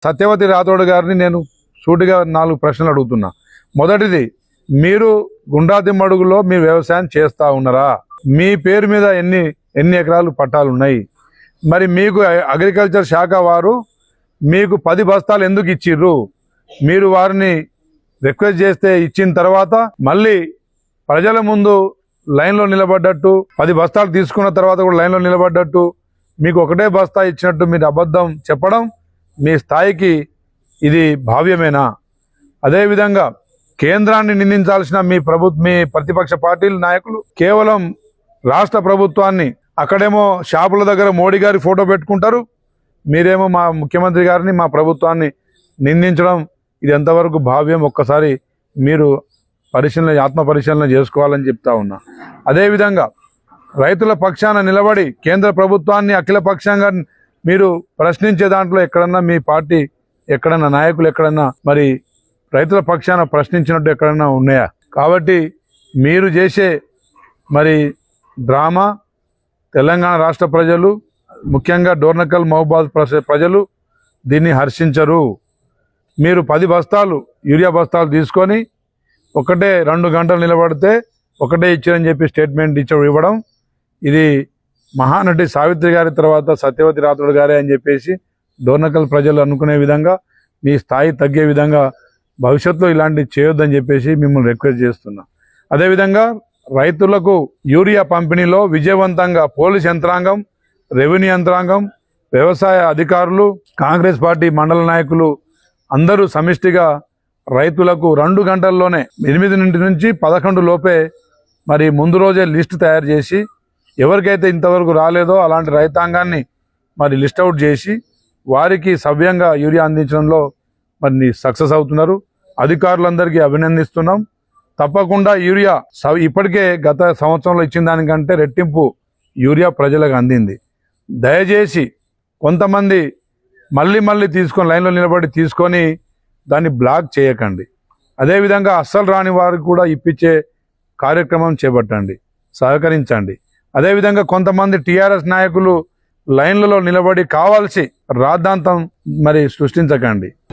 సత్యవతి రాథోడ్ గారిని నేను సూటిగా 4 ప్రశ్నలు అడుగుతున్నా. మొదటిది, మీరు గుండాదిమ్మడుగులో మీరు వ్యవసాయం చేస్తూ ఉన్నారా? మీ పేరు మీద ఎన్ని ఎకరాలు పట్టాలు ఉన్నాయి? మరి మీకు అగ్రికల్చర్ శాఖ వారు మీకు 10 బస్తాలు ఎందుకు ఇచ్చిర్రు? మీరు వారిని రిక్వెస్ట్ చేస్తే ఇచ్చిన తర్వాత మళ్ళీ ప్రజల ముందు లైన్లో నిలబడ్డట్టు 10 బస్తాలు తీసుకున్న తర్వాత కూడా లైన్లో నిలబడ్డట్టు మీకు ఒకటే బస్తా ఇచ్చినట్టు మీరు అబద్ధం చెప్పడం మీ స్థాయికి ఇది భావ్యమేనా? అదేవిధంగా కేంద్రాన్ని నిందించాల్సిన మీ ప్రతిపక్ష పార్టీల నాయకులు కేవలం రాష్ట్ర ప్రభుత్వాన్ని, అక్కడేమో షాపుల దగ్గర మోడీ గారి ఫోటో పెట్టుకుంటారు, మీరేమో మా ముఖ్యమంత్రి గారిని మా ప్రభుత్వాన్ని నిందించడం ఇది ఎంతవరకు భావ్యం? ఒక్కసారి మీరు ఆత్మ పరిశీలన చేసుకోవాలని చెప్తా ఉన్నా. అదేవిధంగా రైతుల పక్షాన నిలబడి కేంద్ర ప్రభుత్వాన్ని అఖిల పక్షంగా మీరు ప్రశ్నించే దాంట్లో ఎక్కడన్నా మీ పార్టీ ఎక్కడన్నా నాయకులు ఎక్కడన్నా మరి రైతుల పక్షాన ప్రశ్నించినట్టు ఎక్కడన్నా ఉన్నాయా? కాబట్టి మీరు చేసే మరి డ్రామా తెలంగాణ రాష్ట్ర ప్రజలు, ముఖ్యంగా డోర్నకల్ మహబూబాద్ ప్రజలు దీన్ని హర్షించరు. మీరు 10 బస్తాలు యూరియా బస్తాలు తీసుకొని 1-2 గంటలు నిలబడితే ఒకటే ఇచ్చారని చెప్పి స్టేట్మెంట్ ఇవ్వడం, ఇది మహానటి సావిత్రి గారి తర్వాత సత్యవతి రాథోడ్ గారే అని చెప్పేసి డోర్నకల్ ప్రజలు అనుకునే విధంగా మీ స్థాయి తగ్గే విధంగా భవిష్యత్తులో ఇలాంటివి చేయొద్దని చెప్పేసి మిమ్మల్ని రిక్వెస్ట్ చేస్తున్నా. అదేవిధంగా రైతులకు యూరియా పంపిణీలో విజయవంతంగా పోలీస్ యంత్రాంగం, రెవెన్యూ యంత్రాంగం, వ్యవసాయ అధికారులు, కాంగ్రెస్ పార్టీ మండల నాయకులు అందరూ సమిష్టిగా రైతులకు 2 గంటల్లోనే 8 నుంచి 11 లోపే మరి ముందు రోజే లిస్ట్ తయారు చేసి ఎవరికైతే ఇంతవరకు రాలేదో అలాంటి రైతాంగాన్ని మరి లిస్ట్ అవుట్ చేసి వారికి సవ్యంగా యూరియా అందించడంలో మరి సక్సెస్ అవుతున్నారు. అధికారులందరికీ అభినందిస్తున్నాం. తప్పకుండా యూరియా ఇప్పటికే గత సంవత్సరంలో ఇచ్చిన దానికంటే రెట్టింపు యూరియా ప్రజలకు అందింది. దయచేసి కొంతమంది మళ్ళీ తీసుకొని లైన్లో నిలబడి తీసుకొని దాన్ని బ్లాక్ చేయకండి. అదేవిధంగా అస్సలు రాని వారికి కూడా ఇప్పించే కార్యక్రమం చేపట్టండి, సహకరించండి. అదేవిధంగా కొంతమంది టీఆర్ఎస్ నాయకులు లైన్లలో నిలబడి కావాల్సి రాద్ధాంతం మరి సృష్టించకండి.